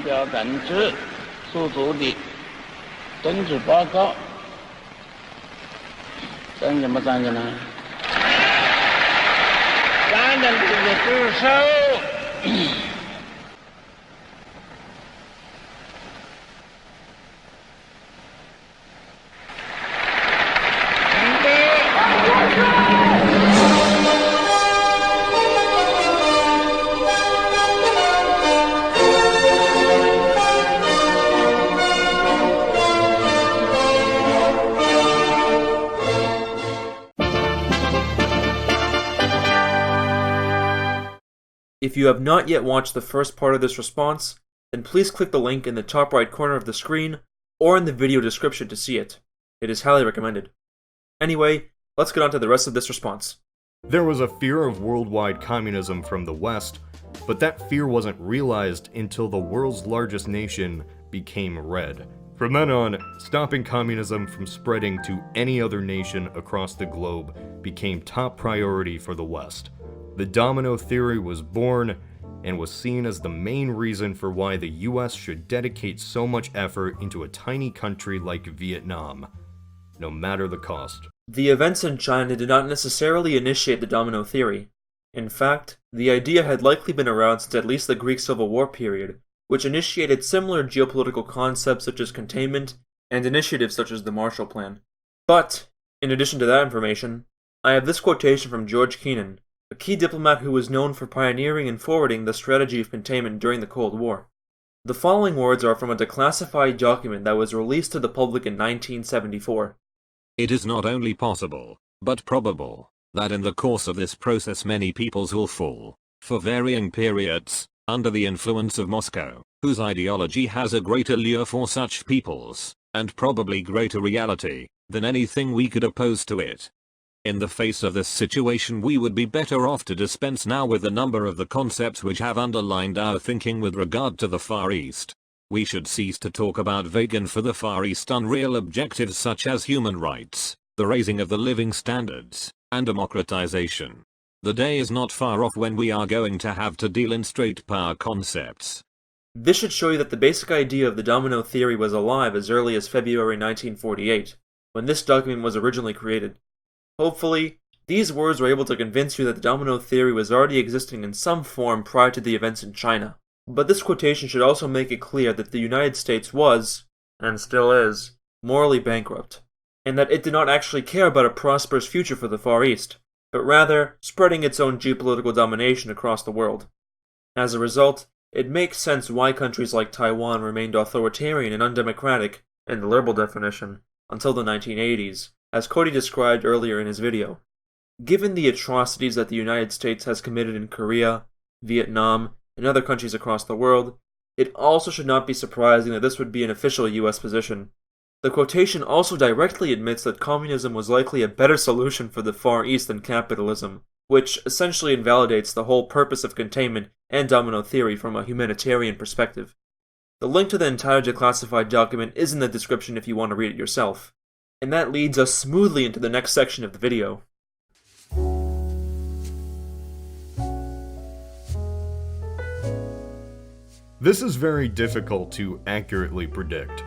表本质出组的政治报告，站着不站着呢？站着就举手。If you have not yet watched the first part of this response, then please click the link in the top right corner of the screen or in the video description to see it. It is highly recommended. Anyway, let's get on to the rest of this response. There was a fear of worldwide communism from the West, but that fear wasn't realized until the world's largest nation became red. From then on, stopping communism from spreading to any other nation across the globe became top priority for the West. The domino theory was born and was seen as the main reason for why the US should dedicate so much effort into a tiny country like Vietnam, no matter the cost. The events in China did not necessarily initiate the domino theory. In fact, the idea had likely been around since at least the Greek Civil War period, which initiated similar geopolitical concepts such as containment and initiatives such as the Marshall Plan. But, in addition to that information, I have this quotation from George Kennan, a key diplomat who was known for pioneering and forwarding the strategy of containment during the Cold War. The following words are from a declassified document that was released to the public in 1974. It is not only possible, but probable, that in the course of this process many peoples will fall, for varying periods, under the influence of Moscow, whose ideology has a greater lure for such peoples, and probably greater reality, than anything we could oppose to it. In the face of this situation, we would be better off to dispense now with a number of the concepts which have underlined our thinking with regard to the Far East. We should cease to talk about vague and for the Far East unreal objectives such as human rights, the raising of the living standards, and democratization. The day is not far off when we are going to have to deal in straight power concepts. This should show you that the basic idea of the domino theory was alive as early as February 1948, when this document was originally created. Hopefully, these words were able to convince you that the domino theory was already existing in some form prior to the events in China. But this quotation should also make it clear that the United States was, and still is, morally bankrupt, and that it did not actually care about a prosperous future for the Far East, but rather spreading its own geopolitical domination across the world. As a result, it makes sense why countries like Taiwan remained authoritarian and undemocratic, in the liberal definition, until the 1980s, as Cody described earlier in his video. Given the atrocities that the United States has committed in Korea, Vietnam, and other countries across the world, it also should not be surprising that this would be an official US position. The quotation also directly admits that communism was likely a better solution for the Far East than capitalism, which essentially invalidates the whole purpose of containment and domino theory from a humanitarian perspective. The link to the entire declassified document is in the description if you want to read it yourself. And that leads us smoothly into the next section of the video. This is very difficult to accurately predict.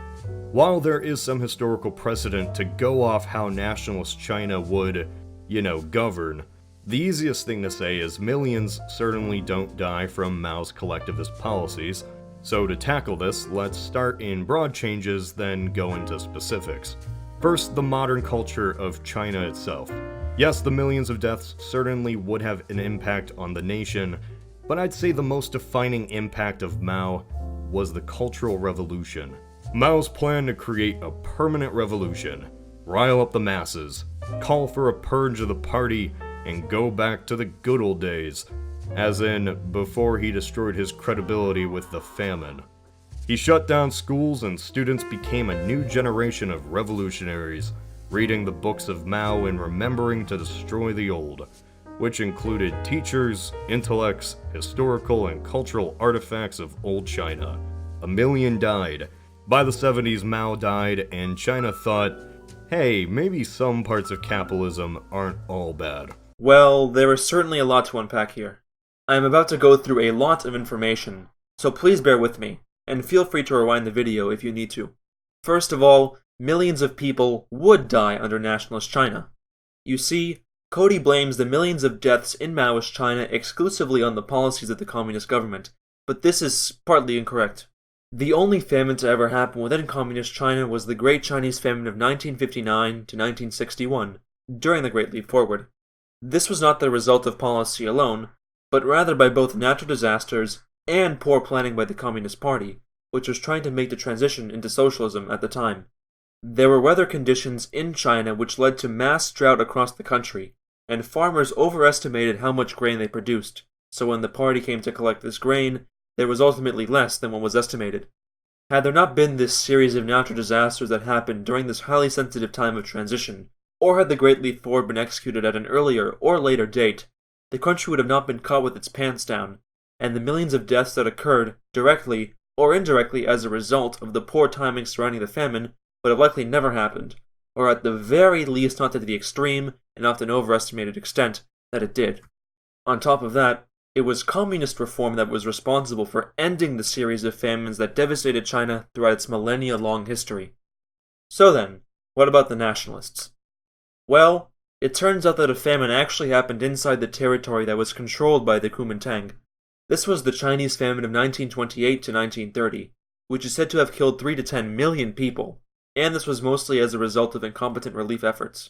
While there is some historical precedent to go off how nationalist China would, govern, the easiest thing to say is millions certainly don't die from Mao's collectivist policies, so to tackle this, let's start in broad changes, then go into specifics. First, the modern culture of China itself. Yes, the millions of deaths certainly would have an impact on the nation, but I'd say the most defining impact of Mao was the Cultural Revolution. Mao's plan to create a permanent revolution, rile up the masses, call for a purge of the party, and go back to the good old days, as in before he destroyed his credibility with the famine. He shut down schools and students became a new generation of revolutionaries, reading the books of Mao and remembering to destroy the old, which included teachers, intellects, historical and cultural artifacts of old China. 1 million died. By the 70s, Mao died, and China thought, hey, maybe some parts of capitalism aren't all bad. Well, there is certainly a lot to unpack here. I am about to go through a lot of information, so please bear with me. and feel free to rewind the video if you need to. First of all, millions of people would die under Nationalist China. You see, Cody blames the millions of deaths in Maoist China exclusively on the policies of the communist government, but this is partly incorrect. The only famine to ever happen within communist China was the Great Chinese Famine of 1959 to 1961, during the Great Leap Forward. This was not the result of policy alone, but rather by both natural disasters and poor planning by the Communist Party, which was trying to make the transition into socialism at the time. There were weather conditions in China which led to mass drought across the country, and farmers overestimated how much grain they produced, so when the party came to collect this grain, there was ultimately less than what was estimated. Had there not been this series of natural disasters that happened during this highly sensitive time of transition, or had the Great Leap Forward been executed at an earlier or later date, the country would have not been caught with its pants down, and the millions of deaths that occurred, directly or indirectly as a result of the poor timing surrounding the famine, would have likely never happened, or at the very least not to the extreme and often overestimated extent that it did. On top of that, it was communist reform that was responsible for ending the series of famines that devastated China throughout its millennia-long history. So then, what about the Nationalists? Well, it turns out that a famine actually happened inside the territory that was controlled by the Kuomintang. This was the Chinese Famine of 1928 to 1930, which is said to have killed 3 to 10 million people, and this was mostly as a result of incompetent relief efforts.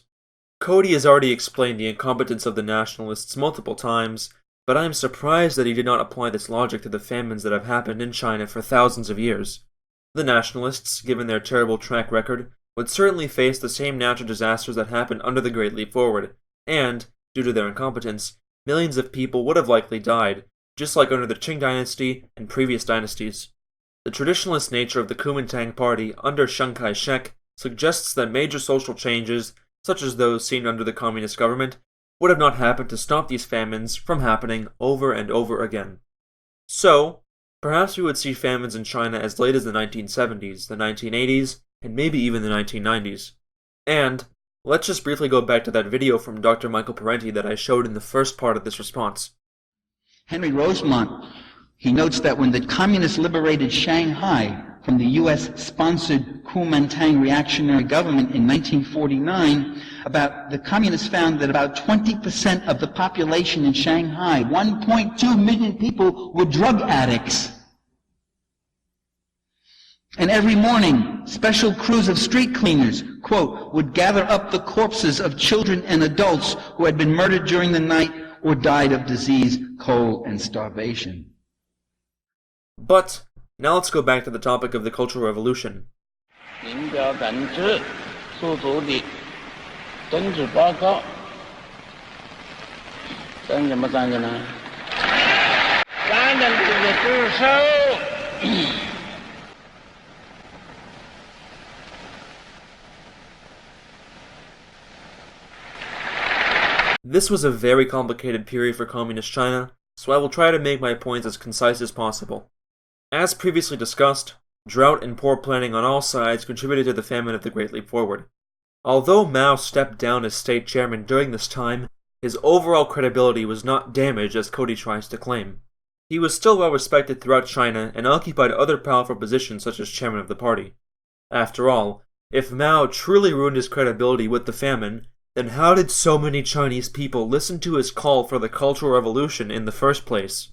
Cody has already explained the incompetence of the Nationalists multiple times, but I am surprised that he did not apply this logic to the famines that have happened in China for thousands of years. The Nationalists, given their terrible track record, would certainly face the same natural disasters that happened under the Great Leap Forward, and, due to their incompetence, millions of people would have likely died, just like under the Qing dynasty and previous dynasties. The traditionalist nature of the Kuomintang party under Chiang Kai-shek suggests that major social changes, such as those seen under the communist government, would have not happened to stop these famines from happening over and over again. So, perhaps we would see famines in China as late as the 1970s, the 1980s, and maybe even the 1990s. And, let's just briefly go back to that video from Dr. Michael Parenti that I showed in the first part of this response. Henry Rosemont, he notes that when the communists liberated Shanghai from the U.S.-sponsored Kuomintang reactionary government in 1949, the communists found that about 20% of the population in Shanghai, 1.2 million people, were drug addicts. And every morning, special crews of street cleaners, quote, would gather up the corpses of children and adults who had been murdered during the night or died of disease, cold, and starvation. But, now let's go back to the topic of the Cultural Revolution. 您表感知所做的政治报告，赞成不赞成呢？赞成的举手。This was a very complicated period for Communist China, so I will try to make my points as concise as possible. As previously discussed, drought and poor planning on all sides contributed to the famine of the Great Leap Forward. Although Mao stepped down as state chairman during this time, his overall credibility was not damaged as Cody tries to claim. He was still well respected throughout China and occupied other powerful positions such as chairman of the party. After all, if Mao truly ruined his credibility with the famine, then how did so many Chinese people listen to his call for the Cultural Revolution in the first place?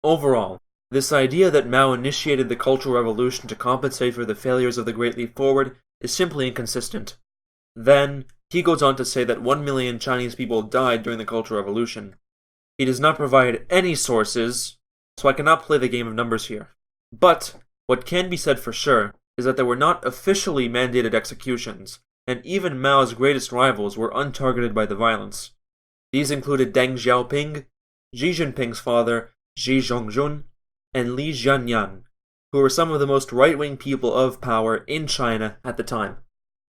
Overall, this idea that Mao initiated the Cultural Revolution to compensate for the failures of the Great Leap Forward is simply inconsistent. Then, he goes on to say that 1 million Chinese people died during the Cultural Revolution. He does not provide any sources, so I cannot play the game of numbers here. But, what can be said for sure is that there were not officially mandated executions, and even Mao's greatest rivals were untargeted by the violence. These included Deng Xiaoping, Xi Jinping's father, Xi Zhongjun, and Li Jianyan, who were some of the most right-wing people of power in China at the time.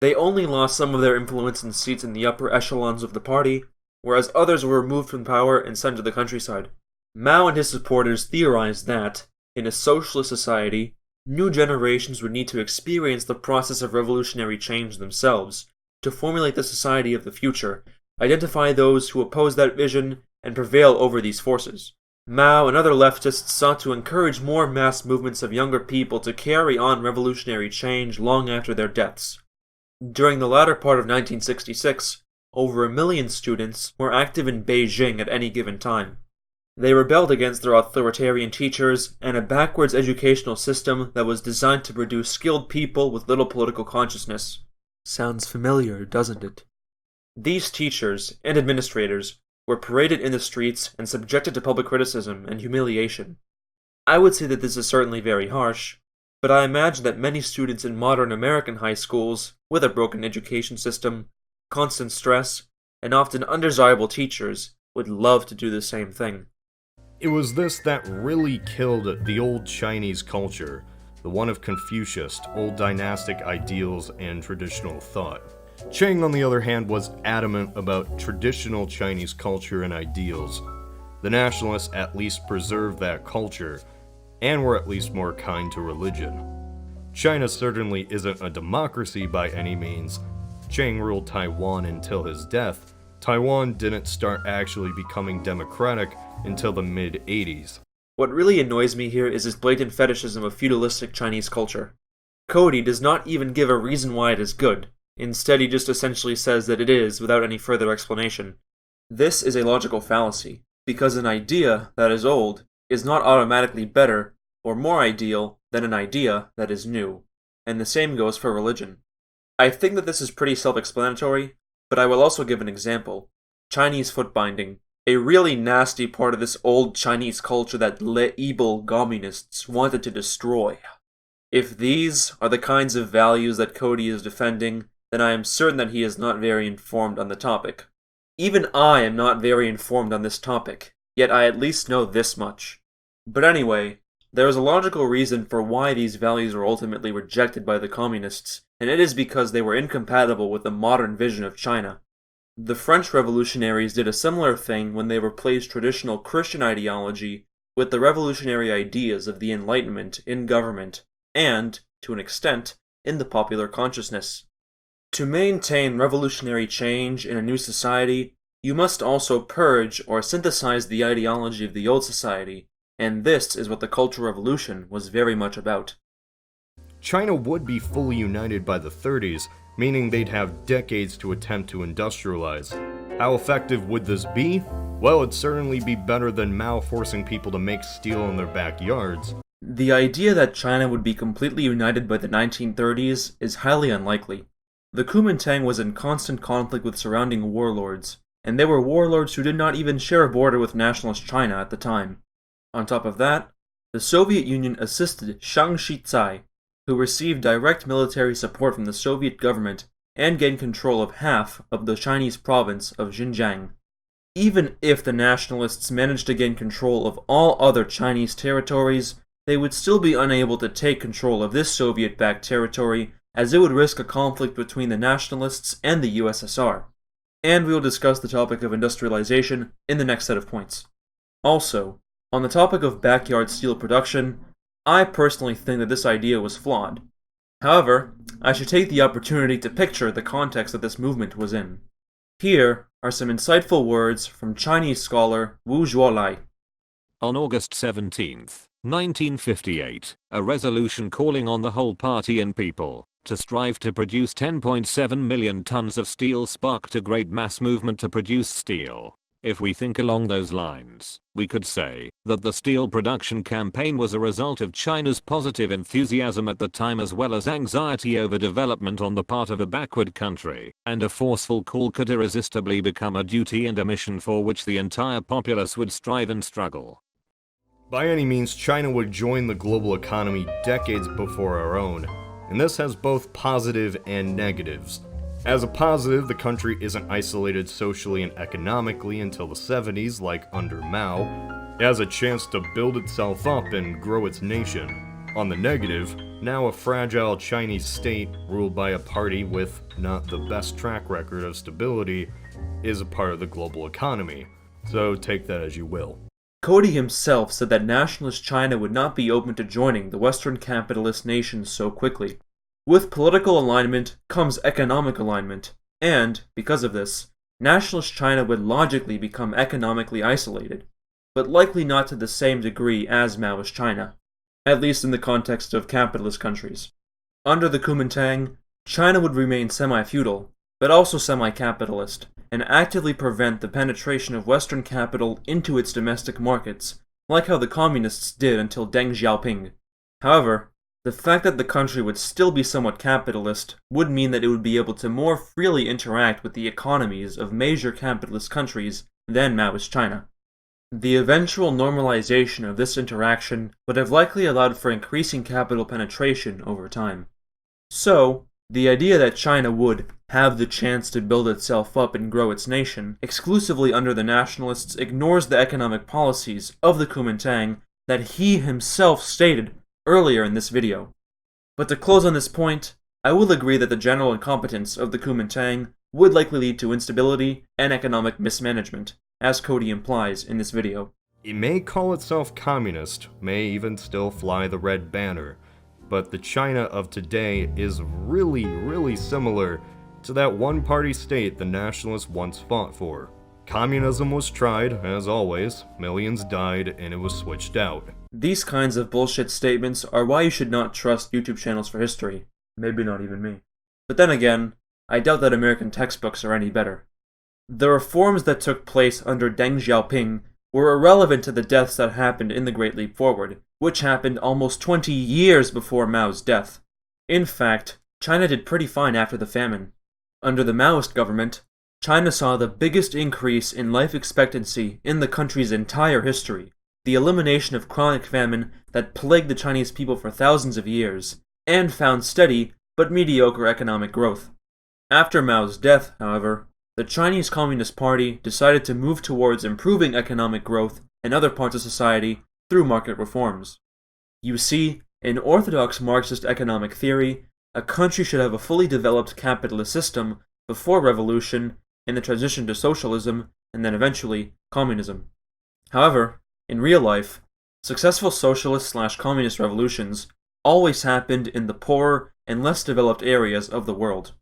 They only lost some of their influence and seats in the upper echelons of the party, whereas others were removed from power and sent to the countryside. Mao and his supporters theorized that, in a socialist society, new generations would need to experience the process of revolutionary change themselves, to formulate the society of the future, identify those who oppose that vision, and prevail over these forces. Mao and other leftists sought to encourage more mass movements of younger people to carry on revolutionary change long after their deaths. During the latter part of 1966, over 1 million students were active in Beijing at any given time. They rebelled against their authoritarian teachers and a backwards educational system that was designed to produce skilled people with little political consciousness. Sounds familiar, doesn't it? These teachers and administrators were paraded in the streets and subjected to public criticism and humiliation. I would say that this is certainly very harsh, but I imagine that many students in modern American high schools, with a broken education system, constant stress, and often undesirable teachers, would love to do the same thing. It was this that really killed the old Chinese culture, the one of Confucius, old dynastic ideals and traditional thought. Chiang, on the other hand, was adamant about traditional Chinese culture and ideals. The Nationalists at least preserved that culture, and were at least more kind to religion. China certainly isn't a democracy by any means. Chiang ruled Taiwan until his death. Taiwan didn't start actually becoming democratic until the mid-80s. What really annoys me here is his blatant fetishism of feudalistic Chinese culture. Cody does not even give a reason why it is good. Instead, he just essentially says that it is without any further explanation. This is a logical fallacy, because an idea that is old is not automatically better or more ideal than an idea that is new, and the same goes for religion. I think that this is pretty self-explanatory, but I will also give an example. Chinese foot binding, a really nasty part of this old Chinese culture that evil communists wanted to destroy. If these are the kinds of values that Cody is defending, then I am certain that he is not very informed on the topic. Even I am not very informed on this topic, yet I at least know this much. But anyway, there is a logical reason for why these values were ultimately rejected by the communists, and it is because they were incompatible with the modern vision of China. The French revolutionaries did a similar thing when they replaced traditional Christian ideology with the revolutionary ideas of the Enlightenment in government, and, to an extent, in the popular consciousness. To maintain revolutionary change in a new society, you must also purge or synthesize the ideology of the old society, and this is what the Cultural Revolution was very much about. China would be fully united by the 30s, meaning they'd have decades to attempt to industrialize. How effective would this be? Well, it'd certainly be better than Mao forcing people to make steel in their backyards. The idea that China would be completely united by the 1930s is highly unlikely. The Kuomintang was in constant conflict with surrounding warlords, and they were warlords who did not even share a border with nationalist China at the time. On top of that, the Soviet Union assisted Chiang Kai-shek, who received direct military support from the Soviet government and gained control of half of the Chinese province of Xinjiang. Even if the nationalists managed to gain control of all other Chinese territories, they would still be unable to take control of this Soviet-backed territory, as it would risk a conflict between the nationalists and the USSR. And we will discuss the topic of industrialization in the next set of points. Also, on the topic of backyard steel production, I personally think that this idea was flawed. However, I should take the opportunity to picture the context that this movement was in. Here are some insightful words from Chinese scholar Wu Zhuolai. On August 17, 1958, a resolution calling on the whole party and people to strive to produce 10.7 million tons of steel sparked a great mass movement to produce steel. If we think along those lines, we could say that the steel production campaign was a result of China's positive enthusiasm at the time as well as anxiety over development on the part of a backward country, and a forceful call could irresistibly become a duty and a mission for which the entire populace would strive and struggle. By any means, China would join the global economy decades before our own, and this has both positive and negatives. As a positive, the country isn't isolated socially and economically until the 70s like under Mao. It has a chance to build itself up and grow its nation. On the negative, now a fragile Chinese state ruled by a party with not the best track record of stability is a part of the global economy, so take that as you will. Cody himself said that nationalist China would not be open to joining the Western capitalist nations so quickly. With political alignment comes economic alignment, and, because of this, nationalist China would logically become economically isolated. but likely not to the same degree as Maoist China, at least in the context of capitalist countries. Under the Kuomintang, China would remain semi-feudal, but also semi-capitalist, and actively prevent the penetration of Western capital into its domestic markets, like how the Communists did until Deng Xiaoping. However, the fact that the country would still be somewhat capitalist would mean that it would be able to more freely interact with the economies of major capitalist countries than Maoist China. The eventual normalization of this interaction would have likely allowed for increasing capital penetration over time. So, the idea that China would have the chance to build itself up and grow its nation exclusively under the Nationalists ignores the economic policies of the Kuomintang that he himself stated earlier in this video. But to close on this point, I will agree that the general incompetence of the Kuomintang would likely lead to instability and economic mismanagement, as Cody implies in this video. It may call itself communist, may even still fly the red banner, but the China of today is really similar to that one-party state the Nationalists once fought for. Communism was tried, as always, millions died, and it was switched out. These kinds of bullshit statements are why you should not trust YouTube channels for history. Maybe not even me. But then again, I doubt that American textbooks are any better. The reforms that took place under Deng Xiaoping were irrelevant to the deaths that happened in the Great Leap Forward, which happened almost 20 years before Mao's death. In fact, China did pretty fine after the famine. Under the Maoist government, China saw the biggest increase in life expectancy in the country's entire history, the elimination of chronic famine that plagued the Chinese people for thousands of years, and found steady but mediocre economic growth. After Mao's death, however, the Chinese Communist Party decided to move towards improving economic growth in other parts of society through market reforms. You see, in orthodox Marxist economic theory, a country should have a fully developed capitalist system before revolution and the transition to socialism and then eventually communism. However, in real life, successful socialist/communist revolutions always happened in the poorer and less developed areas of the world.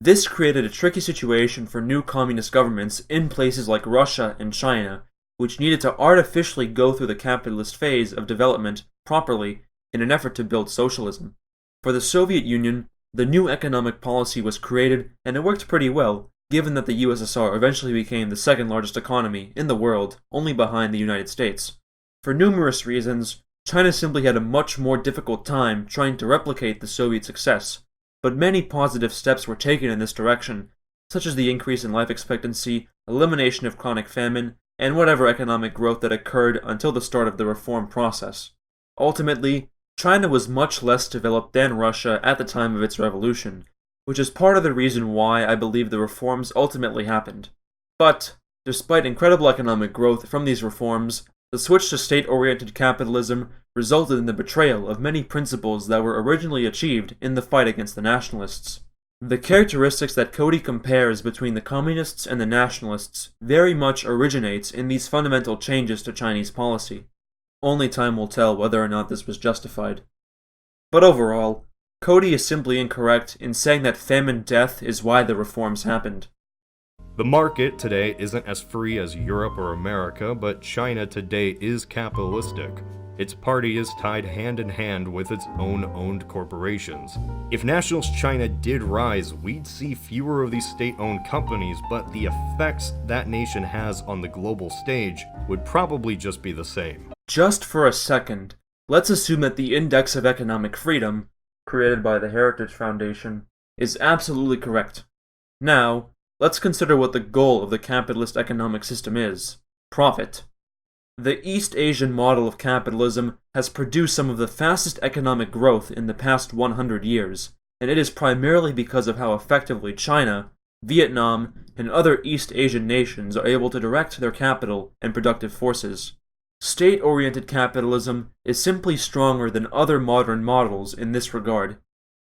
This created a tricky situation for new communist governments in places like Russia and China, which needed to artificially go through the capitalist phase of development properly in an effort to build socialism. For the Soviet Union, the new economic policy was created, and it worked pretty well, given that the USSR eventually became the second largest economy in the world, only behind the United States. For numerous reasons, China simply had a much more difficult time trying to replicate the Soviet success, but many positive steps were taken in this direction, such as the increase in life expectancy, elimination of chronic famine, and whatever economic growth that occurred until the start of the reform process. Ultimately, China was much less developed than Russia at the time of its revolution, which is part of the reason why I believe the reforms ultimately happened. But, despite incredible economic growth from these reforms, the switch to state-oriented capitalism resulted in the betrayal of many principles that were originally achieved in the fight against the Nationalists. The characteristics that Cody compares between the Communists and the Nationalists very much originates in these fundamental changes to Chinese policy. Only time will tell whether or not this was justified. But overall, Cody is simply incorrect in saying that famine death is why the reforms happened. The market today isn't as free as Europe or America, but China today is capitalistic. Its party is tied hand in hand with its own owned corporations. If Nationalist China did rise, we'd see fewer of these state-owned companies, but the effects that nation has on the global stage would probably just be the same. Just for a second, let's assume that the Index of Economic Freedom, created by the Heritage Foundation, is absolutely correct. Now, let's consider what the goal of the capitalist economic system is: profit. The East Asian model of capitalism has produced some of the fastest economic growth in the past 100 years, and it is primarily because of how effectively China, Vietnam, and other East Asian nations are able to direct their capital and productive forces. State-oriented capitalism is simply stronger than other modern models in this regard.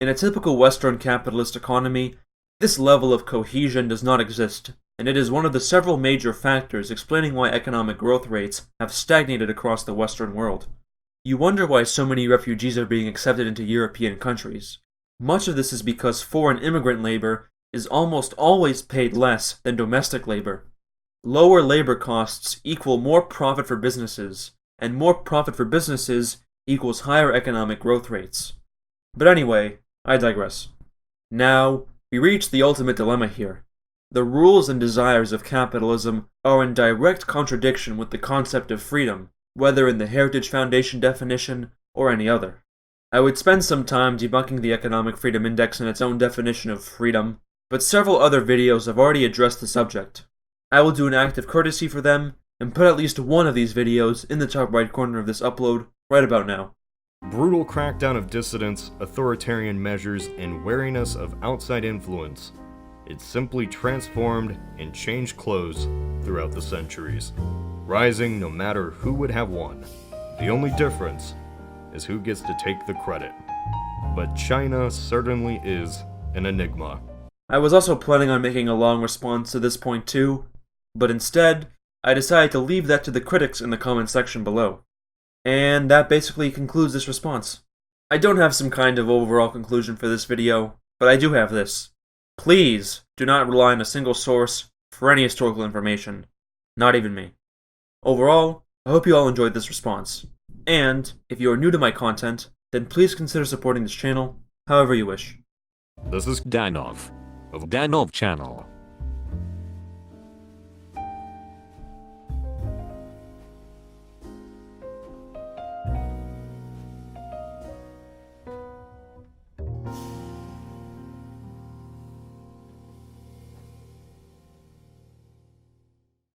In a typical Western capitalist economy, this level of cohesion does not exist, and it is one of the several major factors explaining why economic growth rates have stagnated across the Western world. You wonder why so many refugees are being accepted into European countries. Much of this is because foreign immigrant labor is almost always paid less than domestic labor. lower labor costs equal more profit for businesses, and more profit for businesses equals higher economic growth rates. But anyway, I digress. Now, we reach the ultimate dilemma here. The rules and desires of capitalism are in direct contradiction with the concept of freedom, whether in the Heritage Foundation definition or any other. I would spend some time debunking the Economic Freedom Index and its own definition of freedom, but several other videos have already addressed the subject. I will do an act of courtesy for them and put at least one of these videos in the top right corner of this upload right about now. Brutal crackdown of dissidents, authoritarian measures, and wariness of outside influence. It simply transformed and changed clothes throughout the centuries, rising no matter who would have won. The only difference is who gets to take the credit. But China certainly is an enigma. I was also planning on making a long response to this point too, but instead, I decided to leave that to the critics in the comment section below. And that basically concludes this response. I don't have some kind of overall conclusion for this video, but I do have this. Please do not rely on a single source for any historical information, not even me. Overall, I hope you all enjoyed this response. And, if you are new to my content, then please consider supporting this channel however you wish. This is DANOV of DANOV channel.